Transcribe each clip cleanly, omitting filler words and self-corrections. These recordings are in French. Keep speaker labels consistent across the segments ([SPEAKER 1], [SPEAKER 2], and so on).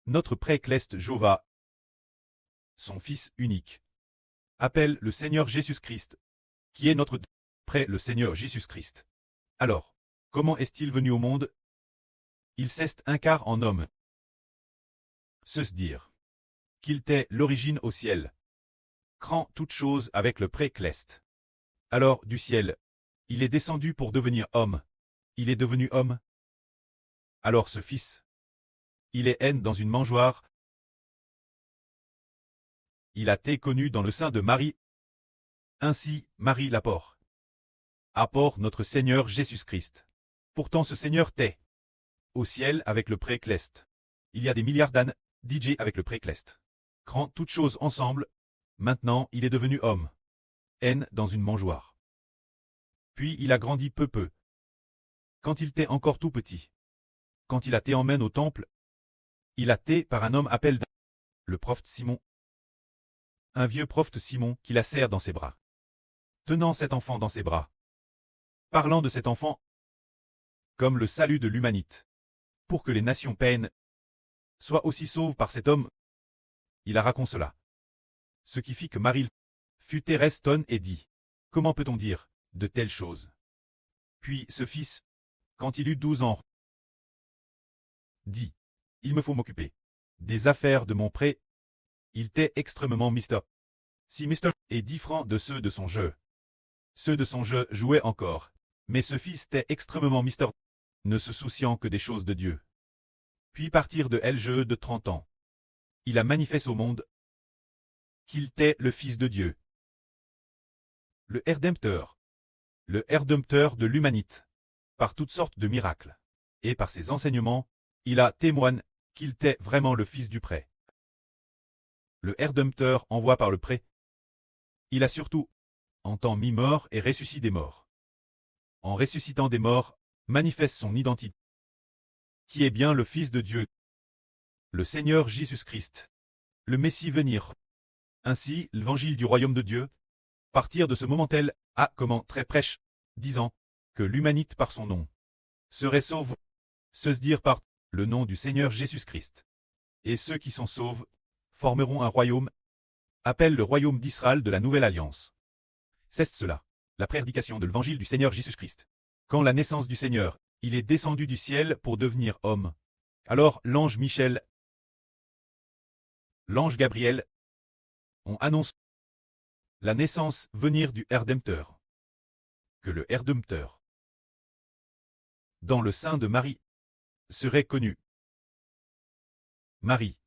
[SPEAKER 1] notre pré-cleste Jova, son Fils unique, appelle le Seigneur Jésus-Christ, qui est notre près le Seigneur Jésus-Christ. Alors, comment est-il venu au monde? Il s'est incarné en homme. Se dire qu'il t'est l'origine au ciel, crant toute chose avec le pré-cleste. Alors, du ciel, il est descendu pour devenir homme. Il est devenu homme. Alors ce Fils, il est haine dans une mangeoire. Il a été connu dans le sein de Marie. Ainsi, Marie l'apport. Apport notre Seigneur Jésus-Christ. Pourtant ce Seigneur t'est au ciel avec le pré-cleste. Il y a des milliards d'ânes, DJ avec le pré-cleste. Crant toutes choses ensemble. Maintenant, il est devenu homme. Haine dans une mangeoire. Puis il a grandi peu. Quand il t'est encore tout petit. Quand il a été emmène au temple, il a été par un homme appelé le prophète Simon. Un vieux prophète Simon qui la serre dans ses bras. Tenant cet enfant dans ses bras. Parlant de cet enfant comme le salut de l'humanité. Pour que les nations païennes soient aussi sauves par cet homme. Il a raconté cela. Ce qui fit que Marie fut terrestre et dit, comment peut-on dire de telles choses? Puis ce fils, quand il eut 12 ans, dit, il me faut m'occuper des affaires de mon pré. Il était extrêmement mister. Si mister et 10 francs de ceux de son jeu. Ceux de son jeu jouaient encore, mais ce fils était extrêmement mister, ne se souciant que des choses de Dieu. Puis partir de jeu de 30 ans. Il a manifesté au monde qu'il était le Fils de Dieu. Le Rédempteur. Le Rédempteur de l'humanité. Par toutes sortes de miracles. Et par ses enseignements, il a témoigné qu'il était vraiment le Fils du pré. Le Rédempteur envoie par le pré. Il a surtout, en temps mis mort et ressuscité des morts. En ressuscitant des morts, manifeste son identité. Qui est bien le Fils de Dieu. Le Seigneur Jésus-Christ. Le Messie venir. Ainsi, l'évangile du royaume de Dieu, partir de ce moment-tel, a comment très prêche, disant que l'humanité par son nom serait sauve, se dire par le nom du Seigneur Jésus-Christ. Et ceux qui sont sauves formeront un royaume, appelle le royaume d'Israël de la nouvelle alliance. C'est cela, la prédication de l'évangile du Seigneur Jésus-Christ. Quand la naissance du Seigneur, il est descendu du ciel pour devenir homme. Alors l'ange Michel, l'ange Gabriel, on annonce la naissance venir du Rédempteur. Que le Rédempteur, dans le sein de Marie, serait connu. Marie.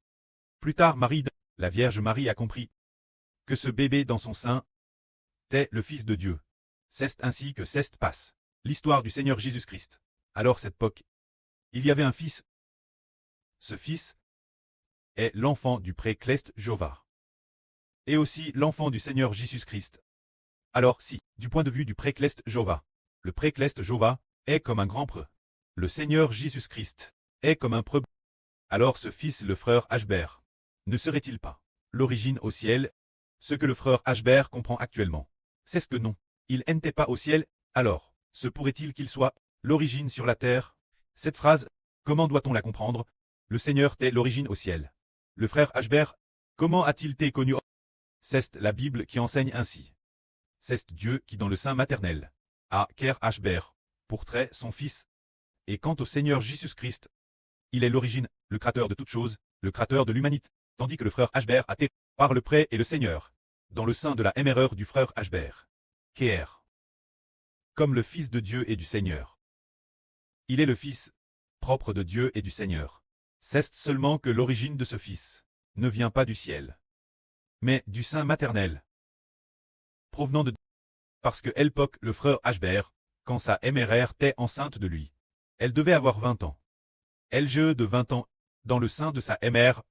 [SPEAKER 1] Plus tard Marie, la Vierge Marie a compris que ce bébé dans son sein était le Fils de Dieu. C'est ainsi que c'est passe l'histoire du Seigneur Jésus-Christ. Alors cette époque, il y avait un fils. Ce fils est l'enfant du pré-cleste Jova. Et aussi l'enfant du Seigneur Jésus-Christ. Alors si, du point de vue du pré-cleste Jova, le pré-cleste Jova est comme un grand preux. Le Seigneur Jésus-Christ est comme un preux. Alors ce fils le frère Ashbert, ne serait-il pas l'origine au ciel? Ce que le frère Ashbert comprend actuellement, c'est ce que non, il n'était pas au ciel, alors, se pourrait-il qu'il soit l'origine sur la terre? Cette phrase, comment doit-on la comprendre? Le Seigneur t'est l'origine au ciel. Le frère Ashbert, comment a-t-il été connu? C'est la Bible qui enseigne ainsi. C'est Dieu qui dans le sein maternel a créé Ashbert pour traiter son fils. Et quant au Seigneur Jésus-Christ, il est l'origine, le créateur de toutes choses, le créateur de l'humanité, tandis que le frère Ashbert a été par le pré et le Seigneur, dans le sein de la erreur du frère Ashbert. Kér. Comme le Fils de Dieu et du Seigneur. Il est le Fils propre de Dieu et du Seigneur. C'est seulement que l'origine de ce Fils ne vient pas du ciel, mais du sein maternel, provenant de parce que l'époque le frère Ashbert, quand sa mère était enceinte de lui, elle devait avoir 20 ans. Elle jeu de 20 ans, dans le sein de sa mère,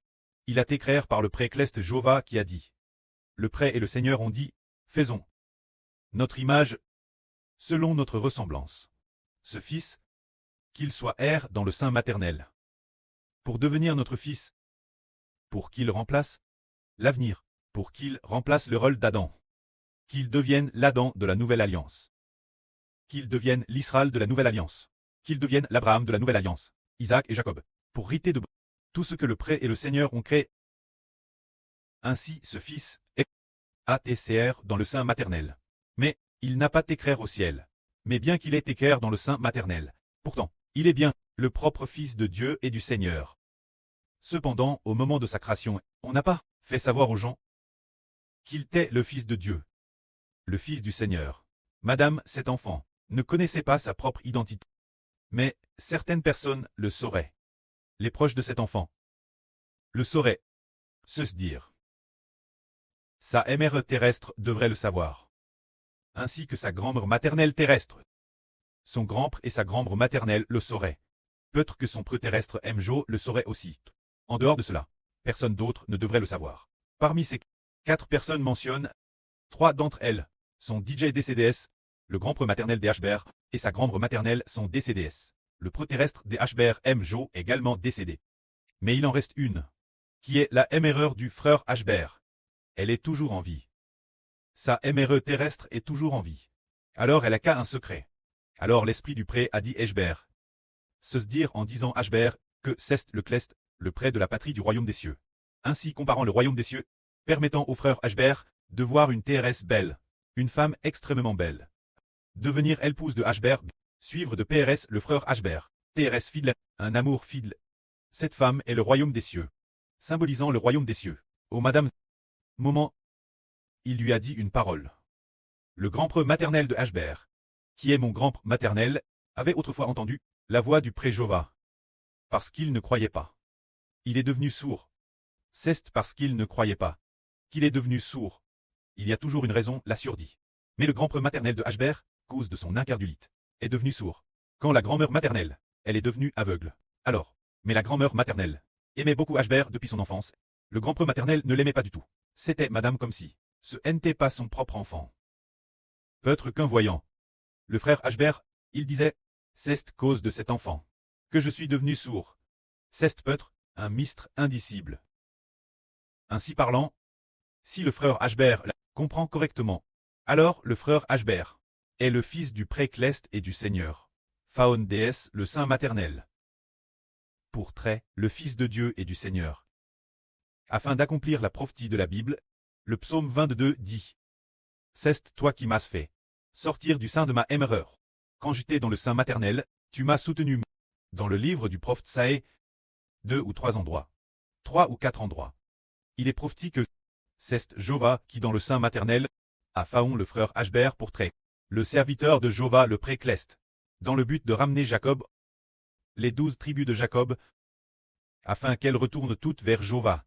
[SPEAKER 1] il a été créé par le pré-cleste Jova qui a dit. Le pré et le Seigneur ont dit, faisons notre image, selon notre ressemblance. Ce fils, qu'il soit dans le sein maternel. Pour devenir notre fils, pour qu'il remplace l'avenir, pour qu'il remplace le rôle d'Adam. Qu'il devienne l'Adam de la nouvelle alliance. Qu'il devienne l'Israël de la nouvelle alliance. Qu'il devienne l'Abraham de la nouvelle alliance. Isaac et Jacob. Pour riter de tout ce que le pré et le Seigneur ont créé. Ainsi ce Fils est ATCR dans le sein maternel. Mais il n'a pas t'écrire au ciel. Mais bien qu'il ait écrire dans le sein maternel. Pourtant, il est bien le propre Fils de Dieu et du Seigneur. Cependant, au moment de sa création, on n'a pas fait savoir aux gens qu'il était le Fils de Dieu, le Fils du Seigneur. Madame, cet enfant, ne connaissait pas sa propre identité. Mais certaines personnes le sauraient. Les proches de cet enfant le sauraient. Se dire. Sa mère terrestre devrait le savoir. Ainsi que sa grand-mère maternelle terrestre. Son grand-père et sa grand-mère maternelle le sauraient. Peut-être que son preux terrestre Mjo le saurait aussi. En dehors de cela, personne d'autre ne devrait le savoir. Parmi ces 4 personnes mentionnent, 3 d'entre elles sont DJ DCDS, le grand-preux maternel des HBR, et sa grand-mère maternelle sont DCDS. Le preux terrestre des HBR Mjo est également décédé. Mais il en reste une, qui est la MRE du frère HBR. Elle est toujours en vie. Sa MRE terrestre est toujours en vie. Alors elle a qu'à un secret. Alors l'esprit du pré a dit HBR. Se dire en disant HBR que c'est le clest, le pré de la patrie du royaume des cieux. Ainsi comparant le royaume des cieux, permettant au frère HBR de voir une TRS belle, une femme extrêmement belle. Devenir épouse de HBR, suivre de PRS le frère HBR, TRS fidèle, un amour fidèle. Cette femme est le royaume des cieux, symbolisant le royaume des cieux. Ô madame, moment, il lui a dit une parole. Le grand-preux maternel de HBR, qui est mon grand-preux maternel, avait autrefois entendu la voix du pré Jova. Parce qu'il ne croyait pas. Il est devenu sourd. C'est parce qu'il ne croyait pas qu'il est devenu sourd. Il y a toujours une raison, l'a surdit. Mais le grand-preux maternel de HBR, cause de son incardulite, est devenu sourd. Quand la grand-mère maternelle, elle est devenue aveugle. Alors, mais la grand-mère maternelle aimait beaucoup HBR depuis son enfance. Le grand-preux maternel ne l'aimait pas du tout. C'était madame comme si ce n'était pas son propre enfant. Peut-être qu'un voyant. Le frère HBR, il disait, c'est cause de cet enfant que je suis devenu sourd. C'est peut-être un mystre indicible. Ainsi parlant, si le frère HBR comprend correctement, alors le frère HBR est le fils du pré-clest et du Seigneur. Phaon déesse, le saint maternel. Pour trait, le Fils de Dieu et du Seigneur. Afin d'accomplir la prophétie de la Bible, le psaume 22 dit « C'est toi qui m'as fait sortir du sein de ma erreur. Quand j'étais dans le sein maternel, tu m'as soutenu. » Dans le livre du prophète Saé, 2 ou 3 endroits. 3 ou 4 endroits. Il est prophétique que c'est Jova qui dans le sein maternel a Phaon le frère HBR pour trait, le serviteur de Jova le pré-clest, dans le but de ramener Jacob, les 12 tribus de Jacob, afin qu'elles retournent toutes vers Jova,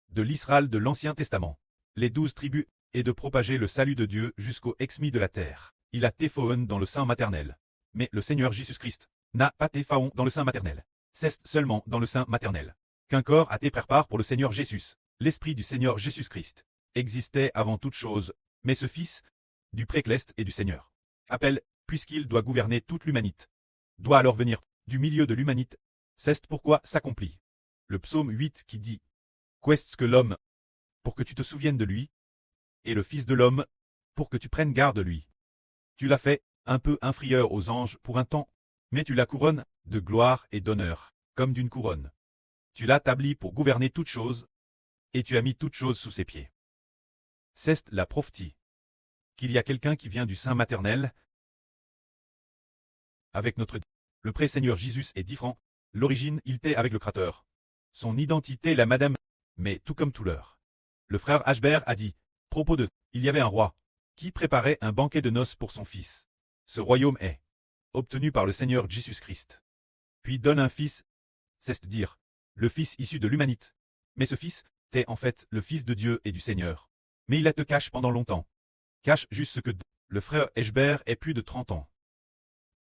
[SPEAKER 1] de l'Israël de l'Ancien Testament, les 12 tribus, et de propager le salut de Dieu jusqu'aux exmis de la terre. Il a Téphaon dans le sein maternel. Mais le Seigneur Jésus-Christ n'a pas Téphaon dans le sein maternel. C'est seulement dans le sein maternel qu'un corps a été préparé pour le Seigneur Jésus. L'esprit du Seigneur Jésus-Christ existait avant toute chose, mais ce Fils du pré-clest et du Seigneur appelle, puisqu'il doit gouverner toute l'humanité, doit alors venir du milieu de l'humanité. C'est pourquoi s'accomplit le psaume 8 qui dit « Qu'est-ce que l'homme, pour que tu te souviennes de lui, et le Fils de l'homme, pour que tu prennes garde de lui. Tu l'as fait un peu inférieur aux anges pour un temps, mais tu la couronnes de gloire et d'honneur, comme d'une couronne. Tu l'as établi pour gouverner toutes choses, et tu as mis toutes choses sous ses pieds. » C'est la prophétie qu'il y a quelqu'un qui vient du sein maternel avec notre le pré-Seigneur Jésus est différent. L'origine, il était avec le Créateur. Son identité, la madame, mais tout comme tout leur. Le frère HBR a dit, propos de, il y avait un roi qui préparait un banquet de noces pour son fils. Ce royaume est obtenu par le Seigneur Jésus-Christ. Puis donne un fils, c'est-à-dire le fils issu de l'humanité. Mais ce fils est en fait le fils de Dieu et du Seigneur. Mais il a te cache pendant longtemps. Cache juste ce que le frère HBR est plus de 30 ans.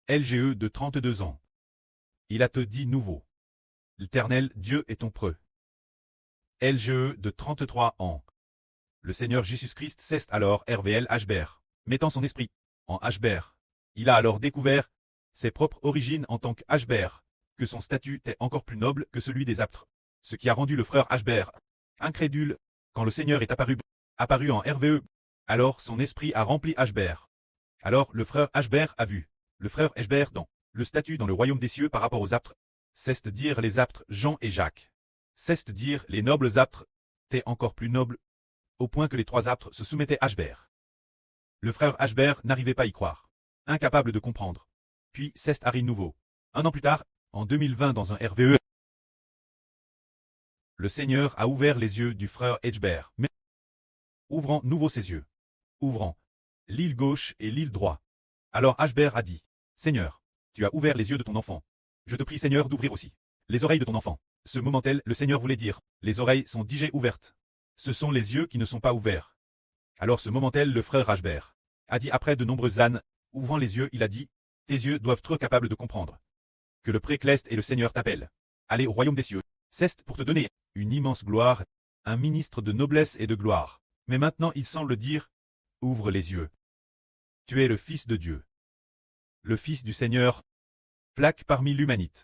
[SPEAKER 1] LGE de 32 ans. Il a te dit nouveau. L'Éternel Dieu est ton preux. LGE de 33 ans. Le Seigneur Jésus-Christ cesse alors RVL HBR, mettant son esprit en HBR. Il a alors découvert ses propres origines en tant que HBR, que son statut est encore plus noble que celui des apôtres, ce qui a rendu le frère HBR incrédule quand le Seigneur est apparu en RVE. Alors son esprit a rempli HBR. Alors le frère HBR a vu le frère HBR dans le statut dans le royaume des cieux par rapport aux apôtres, c'est-à-dire les apôtres Jean et Jacques. Ceste dire les nobles aptres, t'es encore plus noble, au point que les trois aptres se soumettaient à Ashbert. Le frère Ashbert n'arrivait pas à y croire, incapable de comprendre. Puis Ceste arrive nouveau. Un an plus tard, en 2020 dans un RVE, le Seigneur a ouvert les yeux du frère Ashbert, mais ouvrant nouveau ses yeux, ouvrant l'île gauche et l'île droit. Alors Ashbert a dit, Seigneur, tu as ouvert les yeux de ton enfant. Je te prie Seigneur d'ouvrir aussi les oreilles de ton enfant. Ce moment-là, le Seigneur voulait dire, les oreilles sont déjà ouvertes. Ce sont les yeux qui ne sont pas ouverts. Alors ce moment-là, le frère Ashbert a dit après de nombreuses ânes, ouvrant les yeux, il a dit, tes yeux doivent être capables de comprendre que le précleste et le Seigneur t'appellent. Allez au royaume des cieux. Ceste pour te donner une immense gloire, un ministre de noblesse et de gloire. Mais maintenant il semble dire, ouvre les yeux. Tu es le Fils de Dieu. Le Fils du Seigneur. Plaque parmi l'humanité.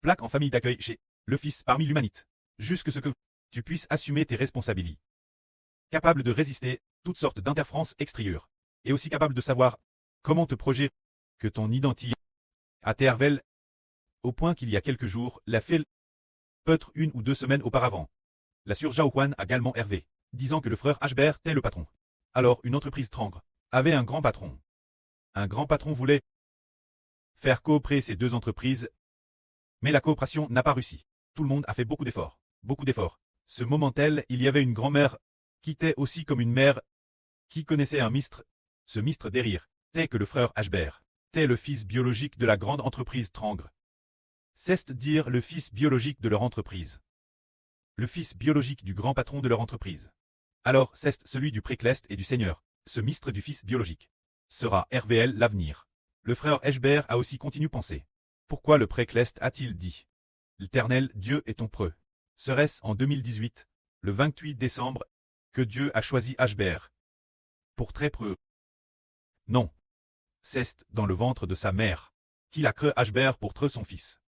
[SPEAKER 1] Plaque en famille d'accueil chez le Fils parmi l'humanité. Jusque ce que tu puisses assumer tes responsabilités. Capable de résister toutes sortes d'interférences extérieures. Et aussi capable de savoir comment te projeter que ton identité à Tervel, au point qu'il y a quelques jours, la fait peut-être 1 ou 2 semaines auparavant. La sœur Zhao Huan a également hervé, disant que le frère Ashbert était le patron. Alors une entreprise Trangre avait un grand patron. Un grand patron voulait faire coopérer ces deux entreprises, mais la coopération n'a pas réussi. Tout le monde a fait beaucoup d'efforts. Beaucoup d'efforts. Ce moment-là, il y avait une grand-mère qui était aussi comme une mère qui connaissait un mistre. Ce mistre derrière, c'est que le frère Ashbert était le fils biologique de la grande entreprise Trangre. C'est dire le fils biologique de leur entreprise. Le fils biologique du grand patron de leur entreprise. Alors c'est celui du précleste et du Seigneur, ce mistre du fils biologique. Sera RVL l'avenir. Le frère Ashbert a aussi continué penser. Pourquoi le précleste a-t-il dit l'Éternel Dieu est ton preux. Serait-ce en 2018, le 28 décembre, que Dieu a choisi Ashbert pour très preux? Non. C'est dans le ventre de sa mère qu'il a créé Ashbert pour treux son fils.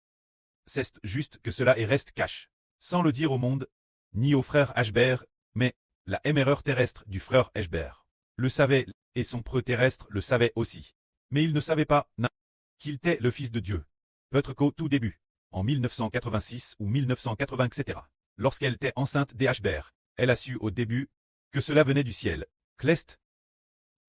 [SPEAKER 1] C'est juste que cela est reste cache, sans le dire au monde, ni au frère Ashbert, mais la erreur terrestre du frère Ashbert le savait, et son preux terrestre le savait aussi. Mais il ne savait pas qu'il était le fils de Dieu. Peut-être qu'au tout début, en 1986 ou 1980, etc., lorsqu'elle était enceinte des Ashbert, elle a su au début que cela venait du ciel. Cleste,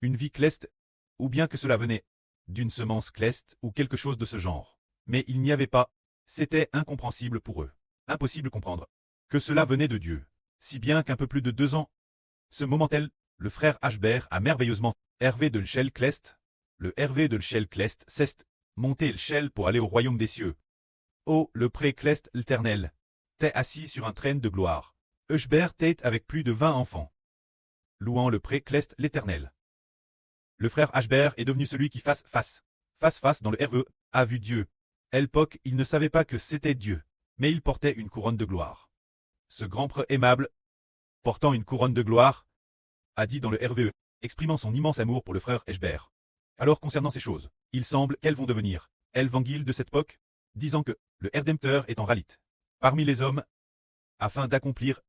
[SPEAKER 1] une vie cleste, ou bien que cela venait d'une semence cleste ou quelque chose de ce genre. Mais il n'y avait pas, c'était incompréhensible pour eux. Impossible de comprendre que cela venait de Dieu. Si bien qu'un peu plus de 2 ans, ce moment-là, le frère Ashbert a merveilleusement Hervé de l'Chel Clest, le Hervé de l'Chel Clest ceste, monter l'Chel pour aller au royaume des cieux. Oh, le pré-Clest l'Éternel, t'es assis sur un train de gloire. Ashbert t'est avec plus de 20 enfants. Louant le pré-Clest l'Éternel. Le frère Ashbert est devenu celui qui face dans le RVE, a vu Dieu. À l'époque, il ne savait pas que c'était Dieu, mais il portait une couronne de gloire. Ce grand preux aimable, portant une couronne de gloire, a dit dans le RVE, exprimant son immense amour pour le frère Ashbert. Alors concernant ces choses, il semble qu'elles vont devenir l'évangile de cette époque, disant que le Rédempteur est en réalité parmi les hommes, afin d'accomplir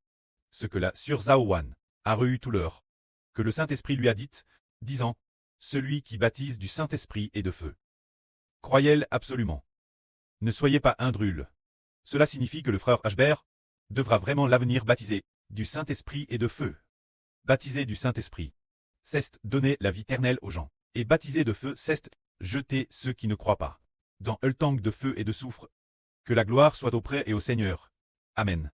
[SPEAKER 1] ce que la sœur Zhao Huan a reçu tout l'heure, que le Saint-Esprit lui a dit, disant, celui qui baptise du Saint-Esprit et de feu. Croyez-le absolument. Ne soyez pas indrule. Cela signifie que le frère Ashbert devra vraiment l'avenir baptisé du Saint-Esprit et de feu. Baptisé du Saint-Esprit, c'est donner la vie éternelle aux gens, et baptisé de feu, c'est jeter ceux qui ne croient pas dans le tank de feu et de soufre. Que la gloire soit auprès et au Seigneur. Amen.